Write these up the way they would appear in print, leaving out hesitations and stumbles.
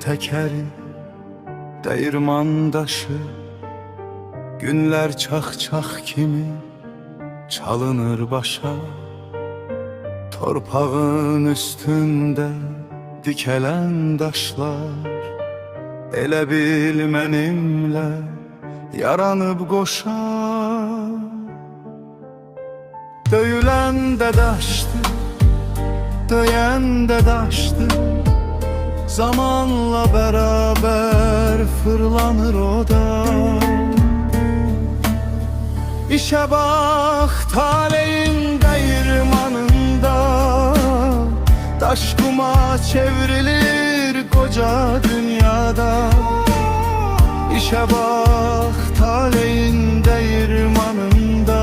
tekeri, değirman daşı, günler çak kimi çalınır başa. Torpağın üstünde dikelen daşlar, elə bil mənimlə yaranıb qoşar. Döyülən də daşdı, döyən də daşdı, zamanla beraber fırlanır o da. İşe bak taleyin değirmanında, taş kuma çevrilir koca dünyada. İşe bak taleyin değirmanında,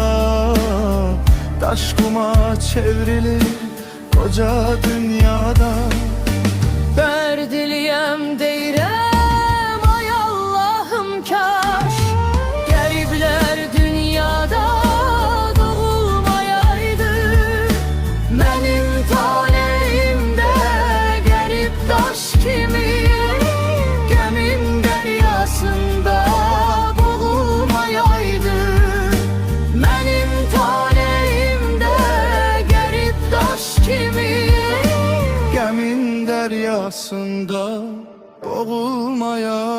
taş kuma çevrilir koca dünyada. Derdliyem deyrem ay Allah'ım kaş Garipler dünyada doğulmayaydı. Benim talihimde garip taş kimi Gemin deryasında boğulmayaydı. Benim talihimde garip taş kimi Gemin deryasında boğulmayaydı.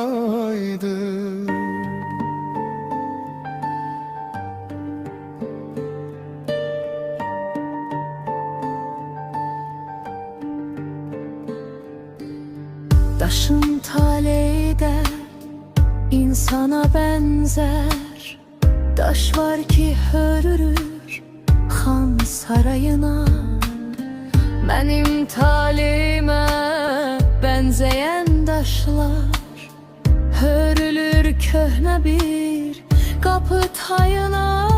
Daşın taleyi de insana benzer. Daş var ki hörürür han sarayına. Benim talime benzeyen daşlar hörülür köhne bir kapı tayına.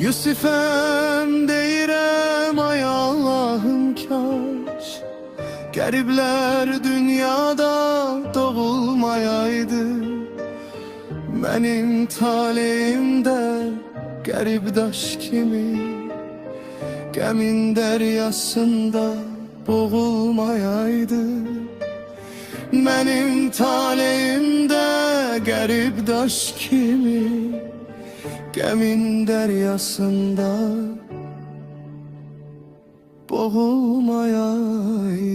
Yusuf'em deyirəm ay Allah'ım kaş Garipler dünyada doğulmayaydı. Benim talihimde garip daş kimi Gemin deryasında boğulmayaydı. Benim talihimde garip daş kimi Gemin deryasında boğulmayaydı.